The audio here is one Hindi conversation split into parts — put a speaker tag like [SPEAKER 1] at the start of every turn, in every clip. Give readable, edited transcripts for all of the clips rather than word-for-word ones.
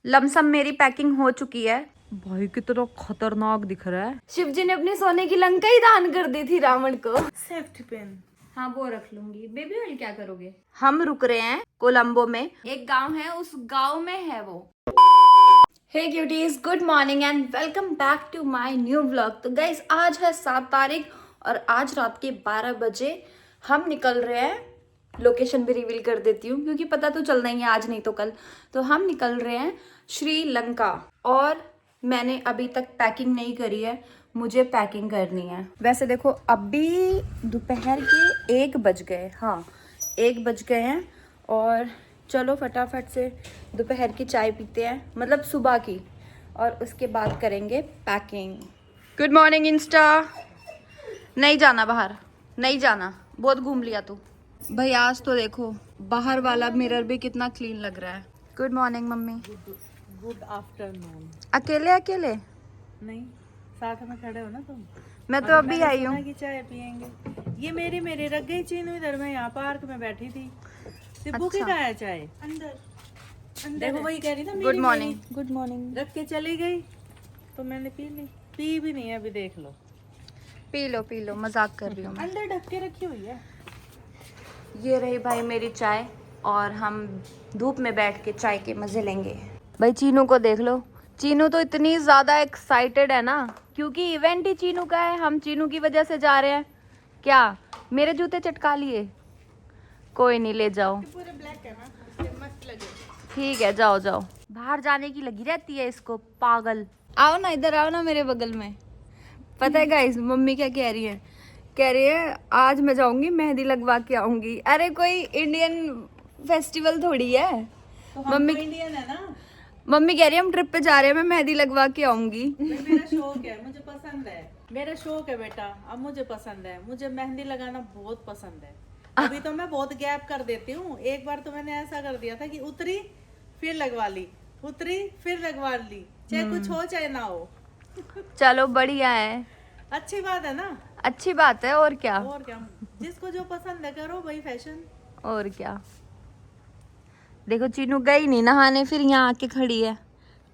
[SPEAKER 1] लमसम मेरी पैकिंग हो चुकी है। भाई कितना खतरनाक दिख रहा है। शिव जी ने अपनी सोने की लंका ही दान कर दी थी रावण को।
[SPEAKER 2] Safety pin.
[SPEAKER 1] हाँ वो रख लूंगी। बेबी ऑयल क्या करोगे? हम रुक रहे हैं कोलंबो में। एक गांव है, उस गांव में है वो। Hey cuties, good morning and welcome back to my new vlog. तो गाइस आज है 7 तारीख और आज रात के 12 बजे हम निकल रहे हैं। लोकेशन भी रिवील कर देती हूँ क्योंकि पता तो चलना ही है, आज नहीं तो कल। तो हम निकल रहे हैं श्रीलंका और मैंने अभी तक पैकिंग नहीं करी है, मुझे पैकिंग करनी है। वैसे देखो अभी दोपहर के 1 बज गए। हाँ 1 बज गए हैं और चलो फटाफट से दोपहर की चाय पीते हैं, मतलब सुबह की, और उसके बाद करेंगे पैकिंग। Good morning Insta. नहीं जाना बाहर, नहीं जाना, बहुत घूम लिया तू। भाई आज तो देखो बाहर वाला मिरर भी कितना क्लीन लग रहा है। Good morning mummy.
[SPEAKER 2] Good afternoon.
[SPEAKER 1] अकेले अकेले?
[SPEAKER 2] नहीं, साथ में खड़े हो ना तुम।
[SPEAKER 1] मैं तो अभी आई हूँ।
[SPEAKER 2] की चाय पियेंगे। ये मेरी रख गई चीनू इधर। मैं यहाँ पार्क में बैठी थी। सिब्बू की कहाँ है चाय? अंदर देखो वही कह रही ना।
[SPEAKER 1] Good morning. Good morning.
[SPEAKER 2] रख के चली गई तो मैंने पी ली। पी भी नहीं है अभी, देख लो।
[SPEAKER 1] पी लो, मजाक कर रही हूँ मैं।
[SPEAKER 2] अंदर ढक के रखी हुई है।
[SPEAKER 1] ये रही भाई मेरी चाय और हम धूप में बैठ के चाय के मजे लेंगे। भाई चीनू को देख लो, चीनू तो इतनी ज्यादा एक्साइटेड है ना, क्योंकि इवेंट ही चीनू का है। हम चीनू की वजह से जा रहे हैं। क्या मेरे जूते चटका लिए? कोई नहीं, ले जाओ।
[SPEAKER 2] पूरे ब्लैक है ना, मस्त लगे।
[SPEAKER 1] ठीक है, जाओ जाओ। बाहर जाने की लगी रहती है इसको, पागल। आओ ना, इधर आओ ना मेरे बगल में। पता है गाइस मम्मी क्या कह रही है? कह रही है आज मैं जाऊंगी मेहंदी लगवा के आऊंगी। अरे कोई इंडियन फेस्टिवल थोड़ी है।
[SPEAKER 2] तो मम्मी इंडियन है ना।
[SPEAKER 1] मम्मी कह रही है हम ट्रिप पे जा रहे हैं, मैं मेहंदी लगवा के आऊंगी।
[SPEAKER 2] मेरा शौक है, मुझे पसंद है। मेरा शौक है बेटा, अब मुझे पसंद है। मुझे मेहंदी लगाना बहुत पसंद है। अभी तो मैं बहुत गैप कर देती हूँ। एक बार तो मैंने ऐसा कर दिया था कि उतरी फिर लगवा ली, उतरी फिर लगवा ली, चाहे कुछ हो चाहे ना हो।
[SPEAKER 1] चलो बढ़िया है,
[SPEAKER 2] अच्छी बात है ना।
[SPEAKER 1] अच्छी बात है। और क्या,
[SPEAKER 2] और क्या, जिसको जो पसंद है करो भाई, फैशन।
[SPEAKER 1] और क्या। देखो चीनू गई नहीं नहाने, फिर यहाँ आके खड़ी है,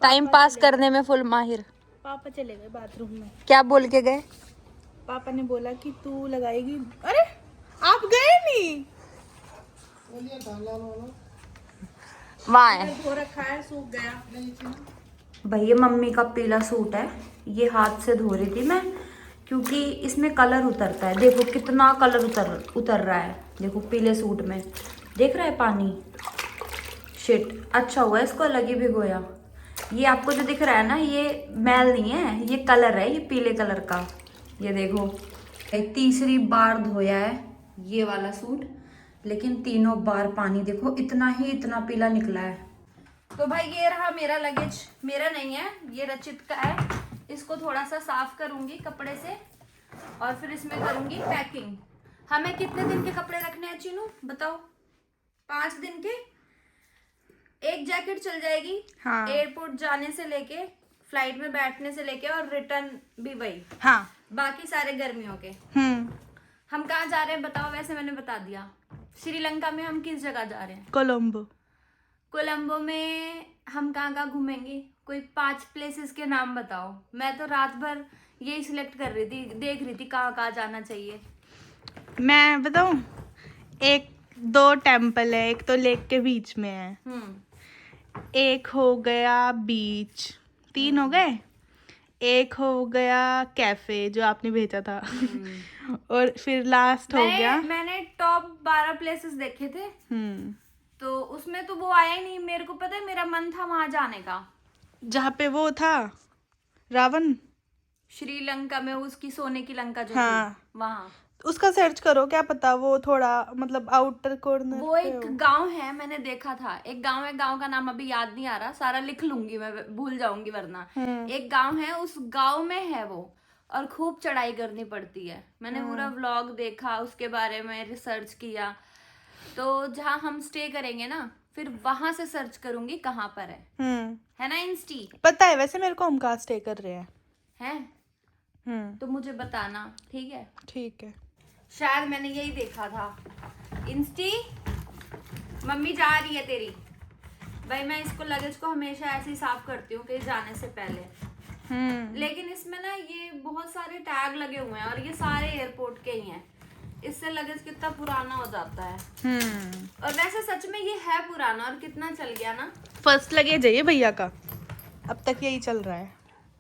[SPEAKER 1] टाइम पास करने में फुल माहिर।
[SPEAKER 2] पापा चले गए बाथरूम में।
[SPEAKER 1] क्या बोल के गए?
[SPEAKER 2] पापा ने बोला कि तू लगाएगी। अरे आप गए नहीं?
[SPEAKER 1] वहाँ है
[SPEAKER 2] धो रखा है, सूख गया।
[SPEAKER 1] भैया। मम्मी का पीला सूट है, ये हाथ से धो रही थी मैं, क्योंकि इसमें कलर उतरता है। देखो कितना कलर उतर रहा है, देखो पीले सूट में देख रहा है पानी। शिट, अच्छा हुआ इसको अलग ही भिगोया। ये आपको जो दिख रहा है ना, ये मैल नहीं है, ये कलर है, ये पीले कलर का। ये देखो तीसरी बार धोया है ये वाला सूट, लेकिन तीनों बार पानी देखो इतना पीला निकला है। तो भाई ये रहा मेरा लगेज। मेरा नहीं है, ये रचित का है। इसको थोड़ा सा साफ करूंगी कपड़े से और फिर इसमें करूंगी पैकिंग। हमें कितने दिन के कपड़े रखने हैं चीनू, बताओ? 5 दिन के। एक जैकेट चल जाएगी। हाँ। एयरपोर्ट जाने से लेके, फ्लाइट में बैठने से लेके और रिटर्न भी वही। हाँ। बाकी सारे गर्मियों के। हम कहाँ जा रहे हैं बताओ? वैसे मैंने बता दिया। श्रीलंका में हम किस जगह जा रहे हैं?
[SPEAKER 2] कोलंबो।
[SPEAKER 1] कोलंबो में हम कहाँ घूमेंगे? कोई 5 प्लेसेस के नाम बताओ। मैं तो रात भर यही सिलेक्ट कर रही थी, देख रही थी कहाँ जाना चाहिए।
[SPEAKER 2] मैं बताऊं? 1-2 टेम्पल है। एक तो लेक के बीच में है। एक हो गया बीच, 3 हो गए। एक हो गया कैफे जो आपने भेजा था। और फिर लास्ट हो गया।
[SPEAKER 1] मैंने टॉप 12 प्लेसेस देखे थे। तो उसमें तो वो आया ही नहीं। मेरे को पता है, मेरा मन था वहां जाने का
[SPEAKER 2] जहाँ पे वो था रावण।
[SPEAKER 1] श्रीलंका में उसकी सोने की लंका जो
[SPEAKER 2] हाँ,
[SPEAKER 1] थी वहां।
[SPEAKER 2] उसका सर्च करो, क्या पता वो थोड़ा मतलब आउटर कॉर्नर।
[SPEAKER 1] वो एक गांव है, मैंने देखा था। एक गांव है, गांव का नाम अभी याद नहीं आ रहा, सारा लिख लूंगी मैं, भूल जाऊंगी वरना। एक गांव है, उस गांव में है वो, और खूब चढ़ाई करनी पड़ती है। मैंने पूरा व्लॉग देखा, उसके बारे में रिसर्च किया। तो जहाँ हम स्टे करेंगे ना, फिर वहां से सर्च करूंगी कहाँ पर है ना इंस्टी?
[SPEAKER 2] पता है वैसे मेरे को, हम कहाँ स्टे कर रहे
[SPEAKER 1] हैं। तो मुझे बताना, ठीक है?
[SPEAKER 2] ठीक है।
[SPEAKER 1] शायद मैंने यही देखा था। इंस्टी, मम्मी जा रही है तेरी। भाई मैं इसको लगेज को हमेशा ऐसे ही साफ करती हूँ कहीं जाने से पहले। लेकिन इसमें ना ये बहुत सारे टैग लगे हुए हैं और ये सारे एयरपोर्ट के ही हैं, इससे लगेज कितना पुराना हो जाता है। और वैसे सच में ये है पुराना और कितना चल गया ना।
[SPEAKER 2] फर्स्ट लगेज है ये भैया का, अब तक यही चल रहा है।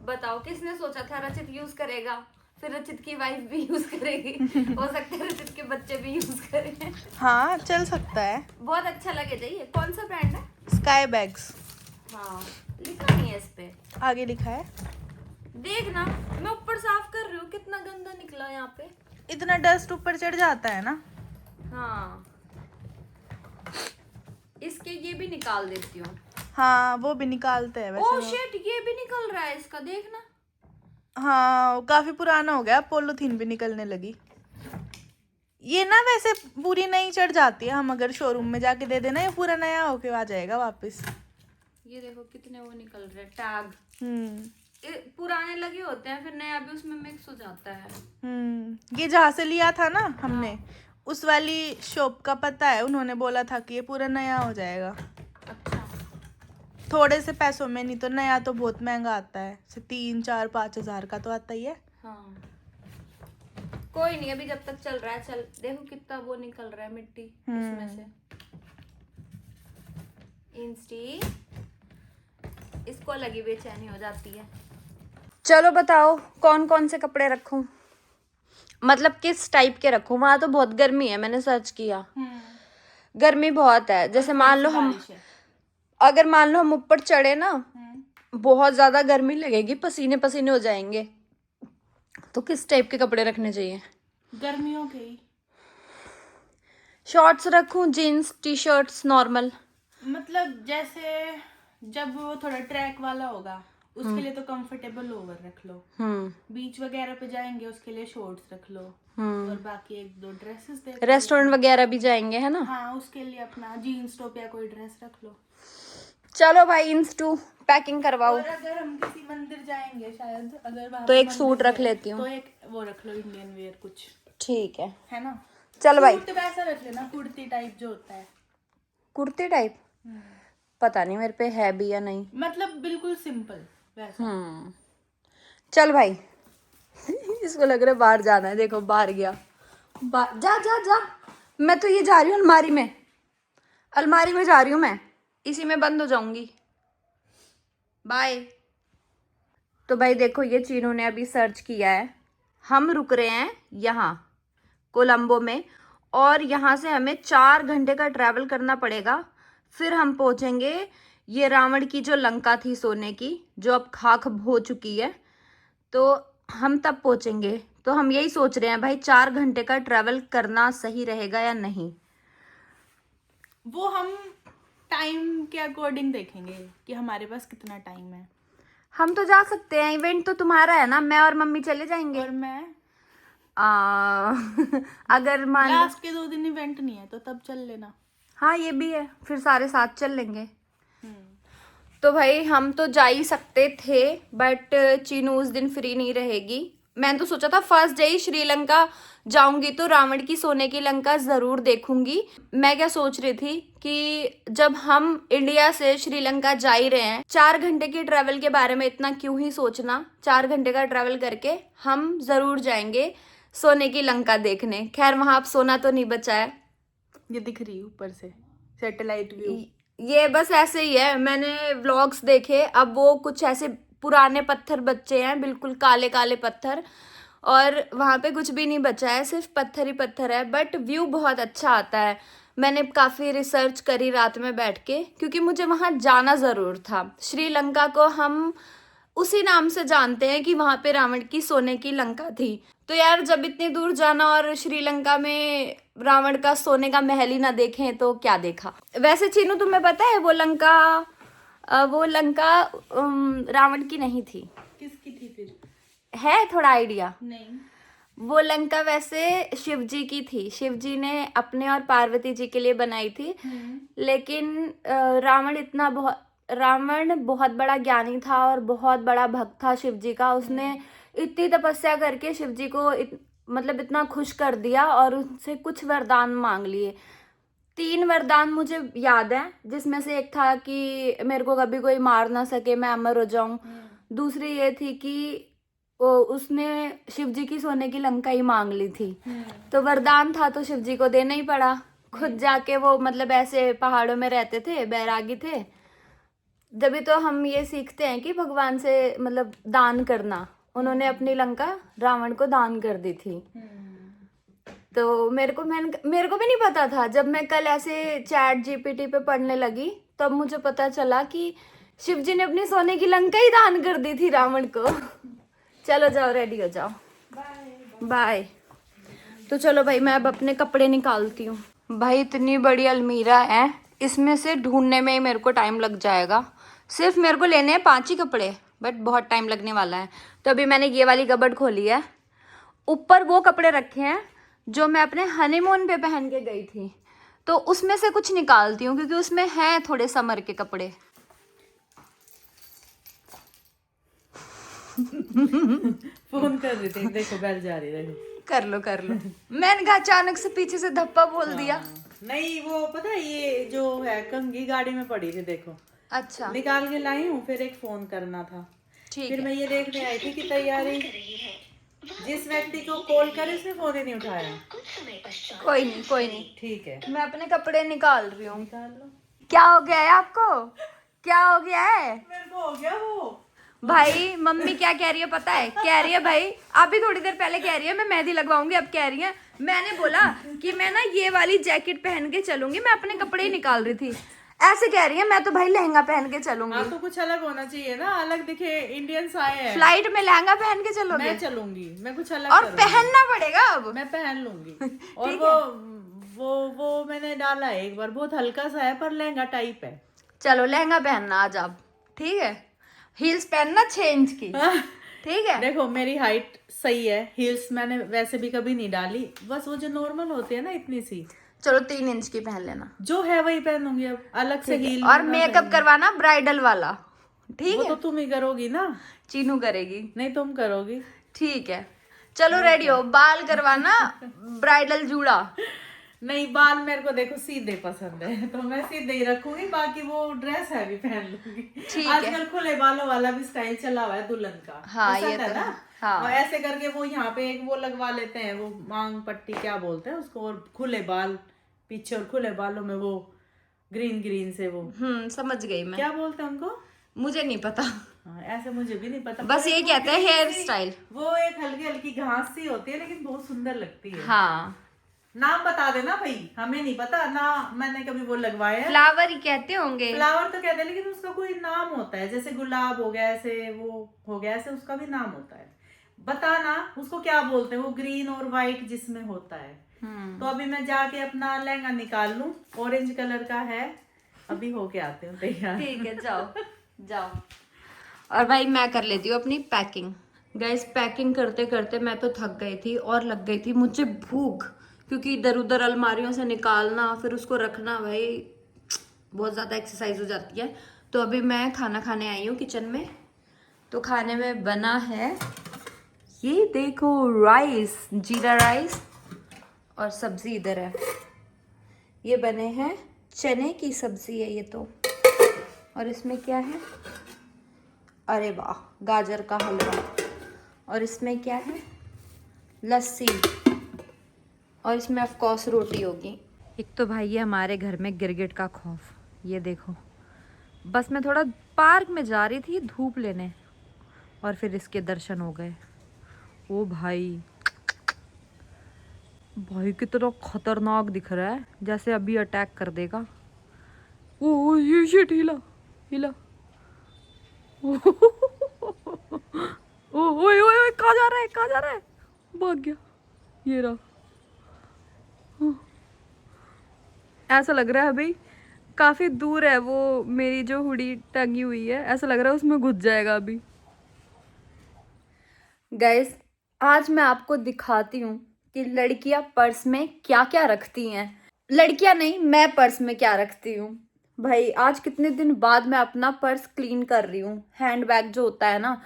[SPEAKER 1] बताओ किसने सोचा था रचित यूज करेगा, फिर रचित की वाइफ भी यूज करेगी, हो सकता है रचित के बच्चे भी यूज करें।
[SPEAKER 2] हाँ चल सकता है।
[SPEAKER 1] बहुत अच्छा लगेज है ये। कौन सा ब्रांड है?
[SPEAKER 2] Sky bags.
[SPEAKER 1] हाँ लिखा नहीं है इस पे,
[SPEAKER 2] आगे लिखा है।
[SPEAKER 1] देखना मैं ऊपर साफ कर रही हूँ, कितना गंदा निकला यहाँ पे।
[SPEAKER 2] इतना डस्ट ऊपर चढ़ जाता है ना।
[SPEAKER 1] हाँ इसके ये भी निकाल देती हूँ।
[SPEAKER 2] हाँ वो भी निकालते हैं वैसे।
[SPEAKER 1] ओह शिट, ये भी निकल रहा है इसका, देखना।
[SPEAKER 2] हाँ काफी पुराना हो गया, पॉलीथीन भी निकलने लगी। ये ना वैसे पूरी नई चढ़ जाती है, हम अगर शोरूम में जाके दे देना ये पूरा नया होके आ जाएगा वापस।
[SPEAKER 1] ये देखो कितने वो निकल रहे टैग। पुराने लगे होते हैं फिर नया भी उसमें मिक्स हो जाता है।
[SPEAKER 2] ये जहाँ से लिया था ना हमने, उस वाली शॉप का पता है, उन्होंने बोला था कि ये पूरा नया हो जाएगा।
[SPEAKER 1] अच्छा
[SPEAKER 2] थोड़े से पैसों में, नहीं तो नया तो बहुत महंगा आता है, 3, 4, 5 हजार का तो आता ही है।
[SPEAKER 1] हाँ कोई नहीं, अभी जब तक चल रहा है चल। देखो कितना वो निकल रहा है मिट्टी इसमें से। इंस्टी इसको लगी बेचैनी हो जाती है। चलो बताओ कौन कौन से कपड़े रखूं, मतलब किस टाइप के रखूं। वहां तो बहुत गर्मी है, मैंने सर्च किया, गर्मी बहुत है। जैसे मान लो हम, अगर मान लो हम ऊपर चढ़े ना, बहुत ज्यादा गर्मी लगेगी, पसीने पसीने हो जाएंगे। तो किस टाइप के कपड़े रखने चाहिए?
[SPEAKER 2] गर्मियों के ही।
[SPEAKER 1] शॉर्ट्स रखूं, जीन्स, टी शर्ट्स नॉर्मल?
[SPEAKER 2] मतलब जैसे जब वो थोड़ा ट्रैक वाला होगा उसके लिए तो कंफर्टेबल लोअर रख लो। बीच वगैरह पे जाएंगे उसके लिए शॉर्ट्स रख लो। और बाकी 1-2 ड्रेसेस देख।
[SPEAKER 1] रेस्टोरेंट वगैरह भी जाएंगे है ना?
[SPEAKER 2] हाँ उसके लिए अपना जीन्स टॉप या कोई ड्रेस रख लो।
[SPEAKER 1] चलो भाई इंस्टू पैकिंग करवाओ।
[SPEAKER 2] और अगर हम किसी मंदिर जाएंगे शायद, अगर वहाँ
[SPEAKER 1] तो
[SPEAKER 2] पे
[SPEAKER 1] एक सूट
[SPEAKER 2] मंदिर
[SPEAKER 1] रख
[SPEAKER 2] है,
[SPEAKER 1] लेती हूँ।
[SPEAKER 2] तो एक वो रख लो इंडियन वेयर कुछ।
[SPEAKER 1] ठीक है
[SPEAKER 2] ना?
[SPEAKER 1] चल भाई।
[SPEAKER 2] सूट वैसा रख लेना, कुर्ती टाइप जो होता है।
[SPEAKER 1] कुर्ती टाइप? पता नहीं मेरे पे है भी या नहीं।
[SPEAKER 2] मतलब बिल्कुल सिंपल वैसा।
[SPEAKER 1] चल भाई। इसको लग रहा है बाहर जाना है, देखो बाहर गया। जा जा जा, मैं तो ये जा रही हूँ अलमारी में, अलमारी में जा रही हूँ मैं, इसी में बंद हो जाऊंगी। बाय। तो भाई देखो ये चीनू ने अभी सर्च किया है, हम रुक रहे हैं यहाँ कोलंबो में, और यहाँ से हमें 4 घंटे का ट्रैवल करना पड़ेगा, फिर हम पहुँचेंगे ये रावण की जो लंका थी सोने की, जो अब खाक हो चुकी है, तो हम तब पहुँचेंगे। तो हम यही सोच रहे हैं भाई 4 घंटे का ट्रैवल करना सही रहेगा या नहीं।
[SPEAKER 2] वो हम टाइम के अकॉर्डिंग देखेंगे कि हमारे पास कितना टाइम है।
[SPEAKER 1] हम तो जा सकते हैं, इवेंट तो तुम्हारा है ना, मैं और मम्मी चले जाएंगे।
[SPEAKER 2] और मैं
[SPEAKER 1] अगर मान
[SPEAKER 2] लास्ट के 2 दिन इवेंट नहीं है तो तब चल लेना।
[SPEAKER 1] हाँ ये भी है, फिर सारे साथ चल लेंगे। तो भाई हम तो जा ही सकते थे, बट चीनू उस दिन फ्री नहीं रहेगी। मैंने तो सोचा था फर्स्ट डे ही श्रीलंका जाऊंगी तो रावण की सोने की लंका जरूर देखूंगी। मैं क्या सोच रही थी कि जब हम इंडिया से श्रीलंका जा ही रहे हैं, 4 घंटे की ट्रैवल के बारे में इतना क्यों ही सोचना, 4 घंटे का ट्रैवल करके हम जरूर जाएंगे सोने की लंका देखने। खैर वहां अब सोना तो नहीं बचा है,
[SPEAKER 2] ये दिख रही ऊपर से सैटेलाइट व्यू।
[SPEAKER 1] ये बस ऐसे ही है, मैंने व्लॉग्स देखे, अब वो कुछ ऐसे पुराने पत्थर बचे हैं, बिल्कुल काले काले पत्थर, और वहाँ पे कुछ भी नहीं बचा है, सिर्फ पत्थर ही पत्थर है, बट व्यू बहुत अच्छा आता है। मैंने काफ़ी रिसर्च करी रात में बैठ के, क्योंकि मुझे वहाँ जाना ज़रूर था। श्रीलंका को हम उसी नाम से जानते हैं कि वहाँ पे रावण की सोने की लंका थी, तो यार जब इतनी दूर जाना और श्रीलंका में रावण का सोने का महल ही ना देखें तो क्या देखा। वैसे चीनू तुम्हें पता है वो लंका रावण की नहीं थी।
[SPEAKER 2] किसकी थी फिर?
[SPEAKER 1] है थोड़ा आइडिया?
[SPEAKER 2] नहीं।
[SPEAKER 1] वो लंका वैसे शिव जी की थी, शिव जी ने अपने और पार्वती जी के लिए बनाई थी। लेकिन रावण बहुत बड़ा ज्ञानी था और बहुत बड़ा भक्त था शिव जी का। उसने इतनी तपस्या करके शिव जी को मतलब इतना खुश कर दिया और उनसे कुछ वरदान मांग लिए। 3 वरदान मुझे याद है, जिसमें से एक था कि मेरे को कभी कोई मार ना सके, मैं अमर हो जाऊं। दूसरी ये थी कि उसने शिव जी की सोने की लंका ही मांग ली थी, तो वरदान था तो शिव जी को देना ही पड़ा। खुद जाके वो मतलब ऐसे पहाड़ों में रहते थे, बैरागी थे। जब तो हम ये सीखते हैं कि भगवान से मतलब दान करना, उन्होंने अपनी लंका रावण को दान कर दी थी। तो मेरे को भी नहीं पता था। जब मैं कल ऐसे चैट जीपीटी पे पढ़ने लगी तब मुझे पता चला कि शिव जी ने अपनी सोने की लंका ही दान कर दी थी रावण को। चलो जाओ, रेडी हो जाओ, बाय। तो चलो भाई, मैं अब अपने कपड़े निकालती हूँ। भाई इतनी बड़ी अलमीरा है, इसमें से ढूंढने में ही मेरे को टाइम लग जाएगा। सिर्फ मेरे को लेने हैं 5 ही कपड़े, बट बहुत टाइम लगने वाला है। तो अभी मैंने ये वाली कबर्ड खोली है। ऊपर वो कपड़े रखे हैं जो मैं अपने हनीमून पे पहन के गई थी, तो उसमें से कुछ निकालती हूँ क्योंकि उसमें हैं थोड़े समर के कपड़े।
[SPEAKER 3] फोन कर रही थी, देखो बेल जा रही, देखो।
[SPEAKER 1] कर लो कर लो। मैंने कहा अचानक से पीछे से धप्पा बोल दिया।
[SPEAKER 3] नहीं वो पता है, ये जो है कंघी गाड़ी में पड़ी थी, देखो
[SPEAKER 1] अच्छा
[SPEAKER 3] निकाल के लाई हूँ, फिर एक फोन करना था।
[SPEAKER 1] ठीक
[SPEAKER 3] फिर
[SPEAKER 1] है।
[SPEAKER 3] मैं ये देखने आई थी कि तैयारी, जिस व्यक्ति को कॉल करे उसने फोन ही नहीं उठाया।
[SPEAKER 1] कोई नहीं कोई नहीं,
[SPEAKER 3] ठीक है,
[SPEAKER 1] मैं अपने कपड़े निकाल रही हूँ।
[SPEAKER 3] निकाल लो।
[SPEAKER 1] क्या हो गया है आपको? क्या हो गया है?
[SPEAKER 3] मेरे को हो गया वो।
[SPEAKER 1] भाई मम्मी क्या कह रही है पता है? कह रही है भाई, अभी थोड़ी देर पहले कह रही है मैं मेहंदी लगवाऊंगी, अब कह रही है मैंने बोला कि मैं ना ये वाली जैकेट पहन के चलूंगी। मैं अपने कपड़े ही निकाल रही थी, ऐसे कह रही है मैं तो भाई लहंगा पहन के चलूंगी।
[SPEAKER 3] हाँ तो कुछ अलग होना चाहिए ना, अलग दिखे। इंडियंस आए हैं,
[SPEAKER 1] फ्लाइट में लहंगा पहन के चलोगे?
[SPEAKER 3] मैं चलूंगी, मैं कुछ अलग
[SPEAKER 1] और
[SPEAKER 3] करूंगी।
[SPEAKER 1] पहनना पड़ेगा अब।
[SPEAKER 3] मैं पहन लूंगी। और वो मैंने डाला है एक बार, बहुत हल्का सा है पर लहंगा टाइप है।
[SPEAKER 1] चलो लहंगा पहनना आज आप, ठीक है? हील्स पहनना 6 इंच की, ठीक है?
[SPEAKER 3] देखो मेरी हाइट सही है, हील्स मैंने वैसे भी कभी नहीं डाली, बस वो जो नॉर्मल होती है ना इतनी सी।
[SPEAKER 1] चलो 3 इंच की पहन लेना,
[SPEAKER 3] जो है वही पहनूंगी अब, अलग से हील।
[SPEAKER 1] और मेकअप करवाना ब्राइडल वाला, ठीक
[SPEAKER 3] वो
[SPEAKER 1] है?
[SPEAKER 3] तो तुम ही करोगी ना,
[SPEAKER 1] चीनू करेगी,
[SPEAKER 3] नहीं तुम करोगी।
[SPEAKER 1] ठीक है? चलो रेडी हो, बाल करवाना ब्राइडल जूड़ा।
[SPEAKER 3] नहीं बाल मेरे को देखो सीधे पसंद है, तो मैं सीधे ही रखूंगी, बाकी वो ड्रेस है भी पहन लूंगी।
[SPEAKER 1] ठीक है।
[SPEAKER 3] आजकल खुले बालों वाला भी स्टाइल चला हुआ है दुल्हन का।
[SPEAKER 1] हाँ,
[SPEAKER 3] पसंद
[SPEAKER 1] ये
[SPEAKER 3] है
[SPEAKER 1] तो
[SPEAKER 3] ना।
[SPEAKER 1] है। हाँ।
[SPEAKER 3] और ऐसे करके वो यहाँ पे एक वो लगवा लेते हैं, वो मांग पट्टी क्या बोलते हैं उसको, और खुले बाल पीछे, और खुले बालों में वो ग्रीन ग्रीन से वो
[SPEAKER 1] समझ गई मैं,
[SPEAKER 3] क्या बोलते हैं उनको,
[SPEAKER 1] मुझे नहीं पता।
[SPEAKER 3] हाँ, ऐसे मुझे भी नहीं पता,
[SPEAKER 1] बस ये कहते हैं हेयर स्टाइल।
[SPEAKER 3] वो एक हल्की हल्की घास सी होती है लेकिन बहुत सुंदर लगती है।
[SPEAKER 1] हाँ,
[SPEAKER 3] नाम बता देना भाई, हमें नहीं पता ना, मैंने कभी वो लगवाया है।
[SPEAKER 1] फ्लावर ही कहते होंगे।
[SPEAKER 3] फ्लावर तो कहते हैं लेकिन उसका कोई नाम होता है, जैसे गुलाब हो गया, ऐसे वो हो गया, ऐसे उसका भी नाम होता है। बताना उसको क्या बोलते हैं, वो ग्रीन और व्हाइट जिसमें होता है। तो अभी मैं जाके अपना लहंगा निकाल लूं, ऑरेंज कलर का है, अभी होके आते हूँ तैयार।
[SPEAKER 1] ठीक है, जाओ जाओ। और भाई मैं कर लेती हूँ अपनी पैकिंग। गाइस पैकिंग करते करते मैं तो थक गई थी और लग गई थी मुझे भूख, क्योंकि इधर उधर अलमारियों से निकालना फिर उसको रखना, भाई बहुत ज़्यादा एक्सरसाइज हो जाती है। तो अभी मैं खाना खाने आई हूँ किचन में। तो खाने में बना है ये देखो, राइस, जीरा राइस, और सब्जी इधर है। ये बने हैं चने की सब्जी है ये तो। और इसमें क्या है, अरे वाह, गाजर का हलवा। और इसमें क्या है, लस्सी। और इसमें ऑफ कोर्स रोटी होगी। एक तो भाई ये हमारे घर में गिरगिट का खौफ, ये देखो। बस मैं थोड़ा पार्क में जा रही थी धूप लेने और फिर इसके दर्शन हो गए। ओ भाई, भाई कितना खतरनाक दिख रहा है, जैसे अभी अटैक कर देगा। ओ ये शिट, हिला हिला। ओ ओए ओए, कहाँ जा रहा है, कहाँ जा रहा है? भाग गया, ये रहा। ऐसा लग रहा है भाई काफी दूर है वो, मेरी जो हुडी टंगी हुई है, ऐसा लग रहा है उसमें घुस जाएगा अभी। गाइस आज मैं आपको दिखाती हूँ कि लड़कियां पर्स में क्या क्या रखती हैं। लड़कियां नहीं, मैं पर्स में क्या रखती हूँ। भाई आज कितने दिन बाद मैं अपना पर्स क्लीन कर रही हूँ। हैंड बैग जो होता है ना,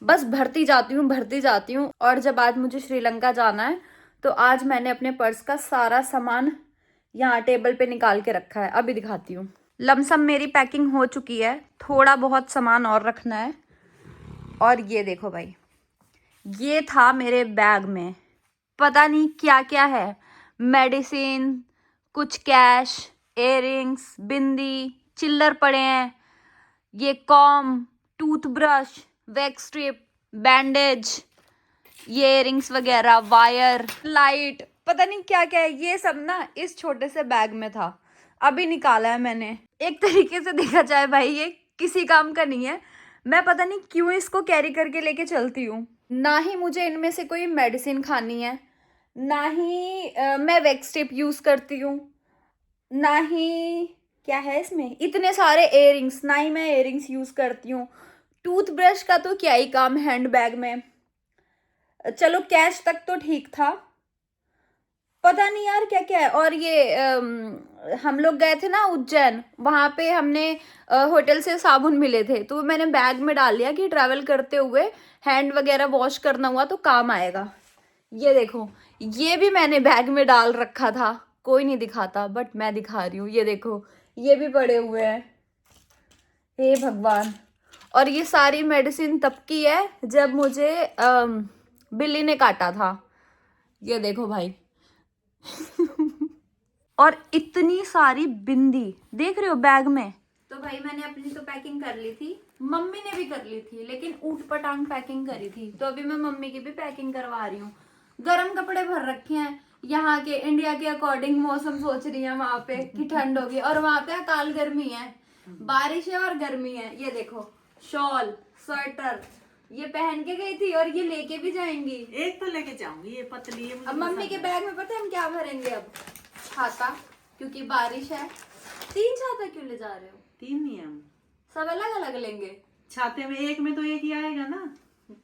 [SPEAKER 1] बस भरती जाती हूँ। और जब आज मुझे श्रीलंका जाना है तो आज मैंने अपने पर्स का सारा सामान यहाँ टेबल पे निकाल के रखा है, अभी दिखाती हूँ। लमसम मेरी पैकिंग हो चुकी है, थोड़ा बहुत सामान और रखना है। और ये देखो भाई, ये था मेरे बैग में, पता नहीं क्या क्या है, मेडिसिन, कुछ कैश, इयररिंग्स, बिंदी, चिल्लर पड़े हैं, ये com, toothbrush, wax strip, bandage, ये इयररिंग्स वगैरह, वायर, लाइट, पता नहीं क्या क्या है। ये सब ना इस छोटे से बैग में था, अभी निकाला है मैंने। एक तरीके से देखा जाए भाई, ये किसी काम का नहीं है, मैं पता नहीं क्यों इसको कैरी करके लेके चलती हूँ। ना ही मुझे इनमें से कोई मेडिसिन खानी है, ना ही मैं वैक्स स्ट्रिप यूज करती हूँ, ना ही क्या है इसमें इतने सारे इयररिंग्स, ना ही मैं इयररिंग्स यूज करती हूँ। टूथब्रश का तो क्या ही काम हैंड बैग में। चलो कैश तक तो ठीक था, पता नहीं यार क्या क्या है। और ये हम लोग गए थे ना उज्जैन, वहां पे हमने होटल से साबुन मिले थे, तो मैंने बैग में डाल लिया कि ट्रैवल करते हुए हैंड वगैरह वॉश करना हुआ तो काम आएगा। ये देखो, ये भी मैंने बैग में डाल रखा था, कोई नहीं दिखाता बट मैं दिखा रही हूँ। ये देखो, ये भी पड़े हुए हैं, हे भगवान। और ये सारी मेडिसिन तब की है जब मुझे बिल्ली ने काटा था। ये देखो भाई और इतनी सारी बिंदी देख रहे हो बैग में। तो भाई मैंने अपनी तो पैकिंग कर ली थी, मम्मी ने भी कर ली थी, लेकिन ऊट पटांग पैकिंग करी थी, तो अभी मैं मम्मी की भी पैकिंग करवा रही हूँ। गर्म कपड़े भर रखे हैं, यहाँ के इंडिया के अकॉर्डिंग मौसम सोच रही है वहां पे कि ठंड होगी, और वहां पे अकाल गर्मी है, बारिश है और गर्मी है। ये देखो, शॉल, स्वेटर ये पहन के गई थी, और ये लेके भी जाएंगी।
[SPEAKER 3] एक तो लेके जाऊंगी, ये पतली है।
[SPEAKER 1] अब मम्मी के बैग में पता है हम क्या भरेंगे? अब छाता, क्योंकि बारिश है। 3 छाता क्यों ले जा रहे हो?
[SPEAKER 3] 3 नहीं है, हम
[SPEAKER 1] सब अलग अलग लेंगे।
[SPEAKER 3] छाते में एक में तो एक ही आएगा ना।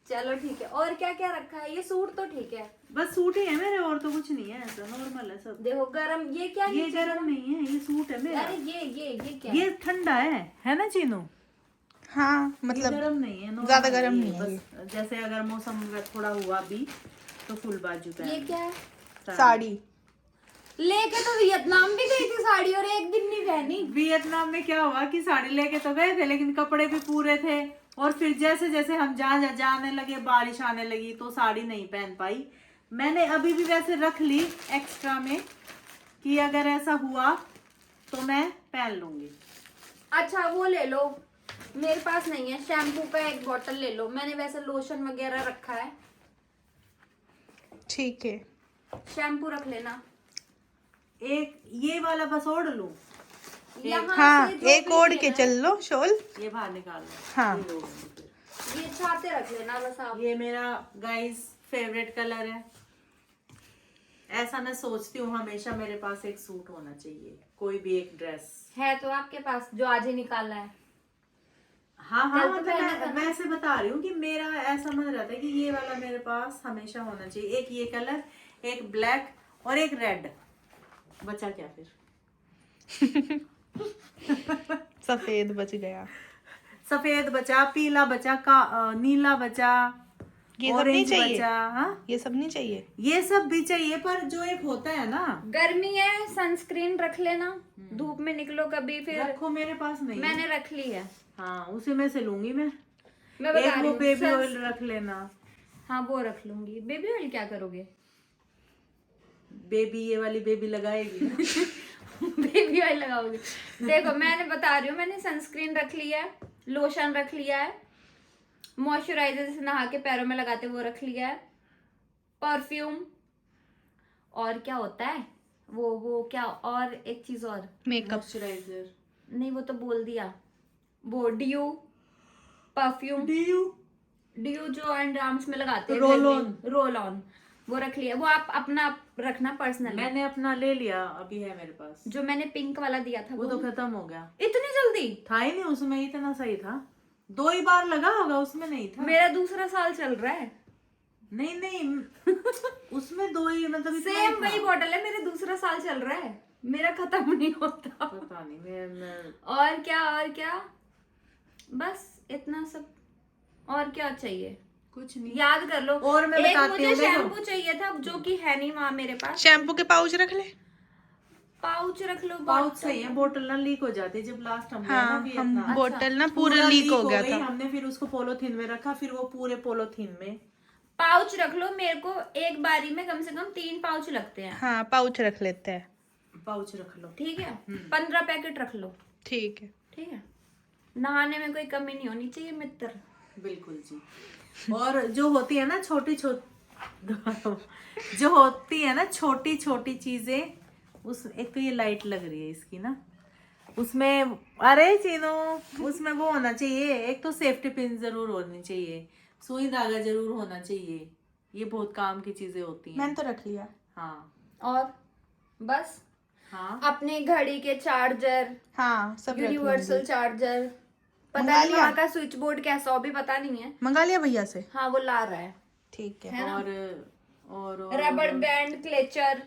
[SPEAKER 1] चलो ठीक है। और क्या क्या रखा है? ये सूट तो ठीक है,
[SPEAKER 3] बस सूट ही है मेरे, और तो कुछ नहीं है, ऐसा नॉर्मल है सब।
[SPEAKER 1] देखो गरम, ये क्या?
[SPEAKER 3] ये गरम नहीं है, ये सूट है मेरा।
[SPEAKER 1] अरे ये क्या
[SPEAKER 3] ये ठंडा है ना चीनू?
[SPEAKER 2] हाँ मतलब
[SPEAKER 3] गरम नहीं है,
[SPEAKER 2] ज्यादा गरम नहीं है
[SPEAKER 3] बस जैसे अगर मौसम में थोड़ा हुआ भी तो फुल बाजू पे।
[SPEAKER 1] ये क्या है?
[SPEAKER 2] साड़ी।
[SPEAKER 1] लेके तो वियतनाम भी गई थी साड़ी, और एक दिन नहीं पहनी।
[SPEAKER 3] वियतनाम में क्या हुआ कि साड़ी लेके तो गए थे, लेकिन कपड़े भी पूरे थे, और फिर जैसे जैसे हम जाने लगे, बारिश आने लगी, तो साड़ी नहीं पहन पाई। मैंने अभी भी वैसे रख ली एक्स्ट्रा में कि अगर ऐसा हुआ तो मैं पहन लूंगी।
[SPEAKER 1] अच्छा वो ले लो, मेरे पास नहीं है। शैम्पू का एक बोतल ले लो, मैंने वैसे लोशन वगैरह रखा है।
[SPEAKER 2] ठीक है,
[SPEAKER 1] शैम्पू रख लेना।
[SPEAKER 3] एक ये वाला बस ओढ़ लूं?
[SPEAKER 1] यहाँ
[SPEAKER 2] हाँ
[SPEAKER 1] से जो
[SPEAKER 2] एक
[SPEAKER 1] भी
[SPEAKER 2] ओढ़
[SPEAKER 1] लेना
[SPEAKER 2] के
[SPEAKER 1] है,
[SPEAKER 2] चल लो शॉल।
[SPEAKER 3] ये बाहर निकाल लो।
[SPEAKER 2] हाँ।
[SPEAKER 3] ये ओढ़ लूं फिर।
[SPEAKER 1] ये छाते रख लेना बस आप।
[SPEAKER 3] ये मेरा गाइस फेवरेट कलर है। ऐसा मैं सोचती हूँ हमेशा मेरे पास एक सूट होना चाहिए, कोई भी एक ड्रेस
[SPEAKER 1] है तो आपके पास, जो आज ही निकाला है।
[SPEAKER 3] हाँ
[SPEAKER 1] कल तो
[SPEAKER 3] मतलब
[SPEAKER 1] पहना था ना।
[SPEAKER 3] मैं ऐसे बता रही हूँ कि मेरा ऐसा मन रहता है कि ये वाला मेरे पास हमेशा होना चाहिए। एक ये कलर, एक ब्लैक और एक रेड। बचा क्या फिर?
[SPEAKER 2] सफेद बच गया।
[SPEAKER 3] सफेद बचा, पीला बचा, नीला बचा,
[SPEAKER 2] ये सब नहीं
[SPEAKER 3] ऑरेंज
[SPEAKER 2] चाहिए?
[SPEAKER 3] बचा। हाँ
[SPEAKER 2] ये सब नहीं चाहिए?
[SPEAKER 3] ये सब भी चाहिए, पर जो एक होता है ना,
[SPEAKER 1] गर्मी है, सनस्क्रीन रख लेना, धूप में निकलो कभी फिर।
[SPEAKER 3] रखो, मेरे पास नहीं है।
[SPEAKER 1] मैंने रख ली है।
[SPEAKER 3] हाँ उसी में से लूंगी मैं
[SPEAKER 1] बता
[SPEAKER 3] एक।
[SPEAKER 1] रही
[SPEAKER 3] वो
[SPEAKER 1] हूँ,
[SPEAKER 3] बेबी ऑयल रख लेना।
[SPEAKER 1] हाँ वो रख लूंगी। बेबी ऑयल क्या करोगे?
[SPEAKER 3] बेबी, ये वाली बेबी लगाएगी ना।
[SPEAKER 1] बेबी ऑयल लगाओगे? देखो मैंने बता रही हूँ, मैंने सनस्क्रीन रख लिया है, लोशन रख लिया है, मॉइस्चराइजर जैसे नहा के पैरों में लगाते वो रख लिया है, परफ्यूम, और क्या होता है वो क्या, और एक चीज और,
[SPEAKER 2] मेकअप।
[SPEAKER 3] मॉइस्चराइजर
[SPEAKER 1] नहीं वो तो बोल दिया, वो ड्यू, परफ्यूम, ड्यू जो अंडर आर्म्स में लगाते हैं, रोल ऑन, वो रख लिया। वो आप अपना रखना पर्सनल।
[SPEAKER 3] मैंने अपना ले लिया, अभी है मेरे पास।
[SPEAKER 1] जो मैंने पिंक वाला दिया था
[SPEAKER 3] वो तो खत्म हो गया।
[SPEAKER 1] इतनी जल्दी?
[SPEAKER 3] था ही नहीं उसमें, इतना सही था, 2 ही बार लगा होगा, उसमें नहीं था।
[SPEAKER 1] मेरा दूसरा साल चल रहा है।
[SPEAKER 3] नहीं उसमें 2 ही, मतलब इतना ही
[SPEAKER 1] सेम
[SPEAKER 3] था।
[SPEAKER 1] वही बॉटल है, मेरे दूसरा साल चल रहा है, मेरा खत्म नहीं होता।
[SPEAKER 3] पता नहीं मैं
[SPEAKER 1] और क्या बस इतना सब। और क्या चाहिए?
[SPEAKER 3] कुछ नहीं
[SPEAKER 1] याद कर लो।
[SPEAKER 3] और मैं
[SPEAKER 1] एक
[SPEAKER 3] बताती
[SPEAKER 1] मुझे
[SPEAKER 3] हूँ, देखो।
[SPEAKER 1] शैम्पू चाहिए था, जो कि है नहीं वहां मेरे पास।
[SPEAKER 2] शैम्पू के पाउच रख ले।
[SPEAKER 1] पाउच रख लो,
[SPEAKER 3] पाउच सही है, बोतल ना लीक हो जाती है। जब लास्ट हम गए ना
[SPEAKER 2] हाँ,
[SPEAKER 3] वियतनाम,
[SPEAKER 2] हम बोतल ना पूरा लीक हो गया
[SPEAKER 3] गई,
[SPEAKER 2] था।
[SPEAKER 3] हमने फिर उसको पोलोथीन में रखा, फिर वो पूरे पोलोथीन में।
[SPEAKER 1] पाउच रख लो, मेरे को एक बारी में कम से कम 3 पाउच लगते हैं।
[SPEAKER 2] हाँ, पाउच रख लेते हैं।
[SPEAKER 3] पाउच रख लो,
[SPEAKER 1] ठीक है, 15 पैकेट रख लो।
[SPEAKER 2] ठीक है।
[SPEAKER 1] ठीक है, नहाने में कोई कमी नहीं होनी चाहिए मित्र।
[SPEAKER 3] बिल्कुल जी। और जो होती है ना छोटी जो होती है ना छोटी छोटी चीजें, उस एक तो ये लाइट लग रही है इसकी ना, उसमें अरे चीनू, उसमें वो होना चाहिए, एक तो सेफ्टी पिन जरूर होनी चाहिए, सुई धागा जरूर होना चाहिए। ये बहुत काम की चीजें होती हैं।
[SPEAKER 2] मैंने तो रख लिया।
[SPEAKER 3] हाँ
[SPEAKER 1] और बस
[SPEAKER 3] हाँ,
[SPEAKER 1] अपने घड़ी के चार्जर,
[SPEAKER 2] हाँ, सब रख
[SPEAKER 1] यूनिवर्सल चार्जर, पता
[SPEAKER 2] मंगा
[SPEAKER 1] नहीं
[SPEAKER 2] लिया?
[SPEAKER 1] वहाँ का स्विच बोर्ड कैसा हो भी पता नहीं है।
[SPEAKER 2] मंगा लिया भैया से।
[SPEAKER 1] हाँ वो ला रहा है।
[SPEAKER 2] ठीक है।
[SPEAKER 1] है ना?
[SPEAKER 3] और
[SPEAKER 1] रबड़ बैंड, क्लेचर।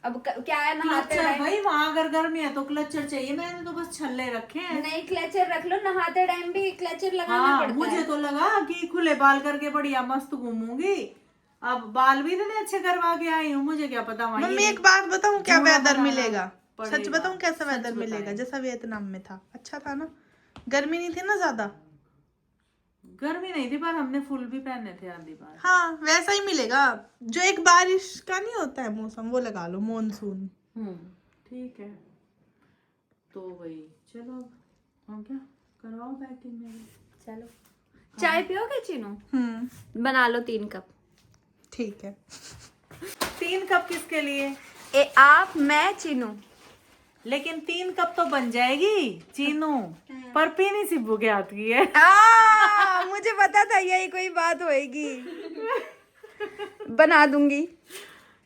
[SPEAKER 1] अब क्या है नहाते
[SPEAKER 3] क्लचर
[SPEAKER 1] टाइम,
[SPEAKER 3] भाई, वहाँ अगर गर्मी है तो क्लचर चाहिए। मैंने तो बस छल्ले रखे हैं।
[SPEAKER 1] नहीं क्लेचर रख लो, नहाते टाइम भी क्लेचर लगाना
[SPEAKER 3] हाँ,
[SPEAKER 1] पड़ता
[SPEAKER 3] मुझे
[SPEAKER 1] है।
[SPEAKER 3] तो लगा कि खुले बाल करके बढ़िया मस्त घूमूंगी। अब बाल भी इतने अच्छे करवा के आई हूँ, मुझे क्या पता वहाँ
[SPEAKER 2] मम्मी
[SPEAKER 3] ये
[SPEAKER 2] एक बात बताऊं, क्या
[SPEAKER 3] जूड़ा
[SPEAKER 2] वेदर
[SPEAKER 3] बनाना
[SPEAKER 2] मिलेगा? सच
[SPEAKER 3] पड़ेगा।
[SPEAKER 2] बताऊं कैसा
[SPEAKER 3] सच
[SPEAKER 2] वेदर मिलेगा?
[SPEAKER 3] बताएं।
[SPEAKER 2] जैसा वियतनाम में था, अच्छा था ना, गर्मी नहीं थी ना ज्यादा।
[SPEAKER 3] गर्मी नहीं थी, पर हमने फुल भी पहने थे आधी बार।
[SPEAKER 2] हाँ, वैसा ही मिलेगा। जो एक बारिश का नहीं होता है मौसम, वो लगा लो, मॉनसून।
[SPEAKER 3] ठीक है, तो वही चलो, हम क्या करवाओ पैकिंग में।
[SPEAKER 1] चलो, चाय पियोगे चीनू? बना लो 3 कप।
[SPEAKER 2] ठीक है।
[SPEAKER 3] 3 कप किसके लिए?
[SPEAKER 1] आप, मैं, चीनू।
[SPEAKER 3] लेकिन 3 कप तो बन जाएगी चीनू, पर पीनी सिब्बू के हाथ की है।
[SPEAKER 1] मुझे पता था यही कोई बात होएगी। बना दूंगी।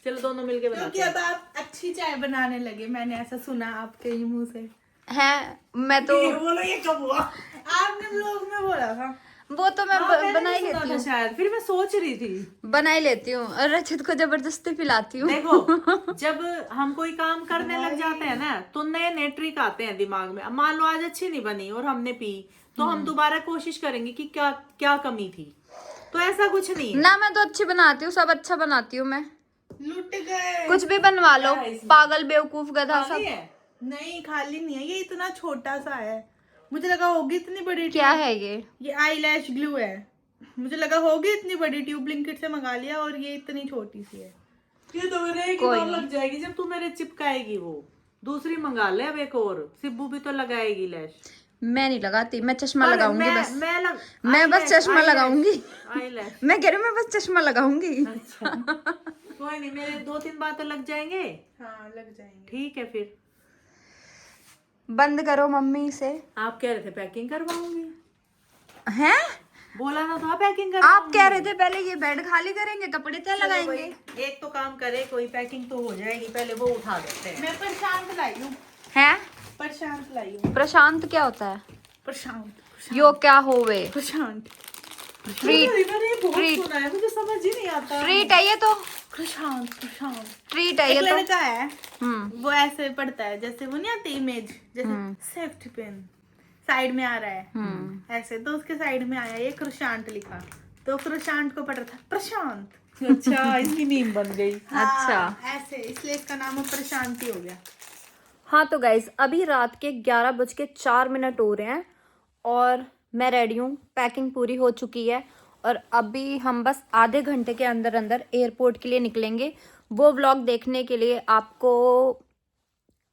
[SPEAKER 3] चलो दोनों मिलके बनाते
[SPEAKER 2] क्योंकि अब आप अच्छी चाय बनाने लगे, मैंने ऐसा सुना आपके ही मुंह से।
[SPEAKER 1] है, मैं तो
[SPEAKER 3] हैं। बोलो ये कब हुआ?
[SPEAKER 2] आपने ब्लॉग में बोला था।
[SPEAKER 1] वो तो मैं
[SPEAKER 3] हाँ, मैंने
[SPEAKER 1] बना ही
[SPEAKER 3] भी सुना
[SPEAKER 1] लेती
[SPEAKER 3] था
[SPEAKER 1] हूँ,
[SPEAKER 3] शायद, फिर मैं सोच रही थी।
[SPEAKER 1] बना ही लेती हूँ और रचित को जबरदस्ती पिलाती हूँ।
[SPEAKER 3] देखो, जब हम कोई काम करने लग जाते हैं ना, तो नए नए ट्रिक आते हैं दिमाग में। अब मान लो आज अच्छी नहीं बनी और हमने पी, तो हम दोबारा कोशिश करेंगे कि क्या क्या कमी थी। तो ऐसा कुछ नहीं है।
[SPEAKER 1] ना मैं तो अच्छी बनाती हूँ, सब अच्छा बनाती हूँ मैं।
[SPEAKER 2] लुट गए।
[SPEAKER 1] कुछ भी बनवा लो,
[SPEAKER 3] क्या है इसमें?
[SPEAKER 1] पागल बेवकूफ गधा सब।
[SPEAKER 3] खाली है?
[SPEAKER 2] नहीं, खाली नहीं है, ये इतना छोटा सा है। मुझे लगा होगी इतनी बड़ी
[SPEAKER 1] क्या
[SPEAKER 2] ट्यूब।
[SPEAKER 1] है ये?
[SPEAKER 2] ये आईलैश ग्लू है। मुझे लगा होगी इतनी बड़ी ट्यूब, ब्लिंकिट से मंगा लिया, और ये इतनी छोटी सी है।
[SPEAKER 3] ये तो मेरे एक ही
[SPEAKER 1] कोई
[SPEAKER 3] बार
[SPEAKER 1] नहीं।
[SPEAKER 3] लग जाएगी जब तू मेरे चिपकाएगी। वो दूसरी मंगा ले अब एक और, सिब्बू भी तो लगाएगी लैश।
[SPEAKER 1] मैं नहीं लगाती, मैं चश्मा
[SPEAKER 3] पर
[SPEAKER 1] लगाऊंगी
[SPEAKER 3] मैं
[SPEAKER 1] बस।
[SPEAKER 3] मैं
[SPEAKER 1] मैं बस चश्मा लगाऊंगी।
[SPEAKER 3] आईलैश।
[SPEAKER 1] मैं कह रही हूँ मैं बस चश्मा लगाऊंगी।
[SPEAKER 3] अच्छा, कोई नहीं, मेरे 2-3 बार तो लग जाएंगे।
[SPEAKER 2] हाँ, लग जाएंगे।
[SPEAKER 3] ठीक है, फिर
[SPEAKER 1] बंद करो मम्मी से।
[SPEAKER 3] आप कह रहे थे पैकिंग करवाऊंगी,
[SPEAKER 1] हैं?
[SPEAKER 3] बोला ना था पैकिंग
[SPEAKER 1] आप कह रहे थे पहले ये बेड खाली करेंगे, कपड़े तय लगाएंगे।
[SPEAKER 3] एक तो काम करे, कोई पैकिंग तो हो जाएगी, पहले वो उठा देते हैं।
[SPEAKER 2] मैं प्रशांत लाई हूँ।
[SPEAKER 1] हैं?
[SPEAKER 2] प्रशांत लाई हूँ।
[SPEAKER 1] प्रशांत क्या होता है?
[SPEAKER 2] प्रशांत।
[SPEAKER 1] यो क्या होवे?
[SPEAKER 2] प्रशांत।
[SPEAKER 1] ट्रीट।
[SPEAKER 3] मैंने ये बहुत
[SPEAKER 1] ट्रीट।
[SPEAKER 3] सुना है, मुझे समझ ही नहीं आता।
[SPEAKER 1] ट्रीट है ये तो,
[SPEAKER 2] प्रशांत। प्रशांत
[SPEAKER 1] ट्रीट है
[SPEAKER 2] एक
[SPEAKER 1] ये तो।
[SPEAKER 2] लड़का है,
[SPEAKER 1] हम्म।
[SPEAKER 2] वो ऐसे पढ़ता है, जैसे वो नहीं आती इमेज, जैसे सेफ्टी पिन साइड में आ रहा है, ऐसे, तो उसके साइड में आया ये प्रशांत लिखा, तो प्रशांत को पढ़ रहा था प्रशांत।
[SPEAKER 3] अच्छा, इसकी मीम बन गई।
[SPEAKER 1] अच्छा।
[SPEAKER 2] हाँ, ऐसे, इसलिए इसका नाम प्रशांत ही हो गया।
[SPEAKER 1] हाँ तो गाइज, अभी रात के 11:04 हो रहे हैं और मैं रेडी हूँ, पैकिंग पूरी हो चुकी है और अभी हम बस आधे घंटे के अंदर अंदर एयरपोर्ट के लिए निकलेंगे। वो व्लॉग देखने के लिए आपको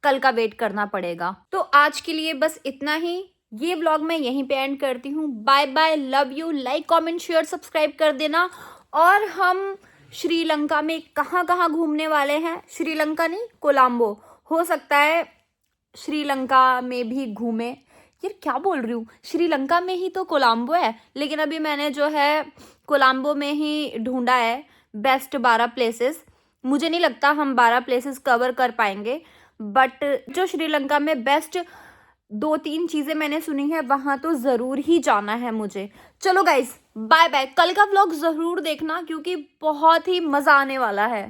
[SPEAKER 1] कल का वेट करना पड़ेगा। तो आज के लिए बस इतना ही, ये व्लॉग मैं यहीं पे एंड करती हूँ। Bye bye, love you. Like comment share subscribe कर देना। और हम श्रीलंका में कहाँ कहाँ घूमने वाले हैं, श्रीलंका नहीं, कोलंबो, हो सकता है श्रीलंका में भी घूमे। यार क्या बोल रही हूँ, श्रीलंका में ही तो कोलंबो है, लेकिन अभी मैंने जो है कोलंबो में ही ढूंढा है बेस्ट 12 प्लेसेस। मुझे नहीं लगता हम 12 प्लेसेस कवर कर पाएंगे, बट जो श्रीलंका में बेस्ट 2-3 चीज़ें मैंने सुनी है, वहाँ तो ज़रूर ही जाना है मुझे। चलो गाइज, बाय बाय। कल का व्लॉग ज़रूर देखना क्योंकि बहुत ही मज़ा आने वाला है।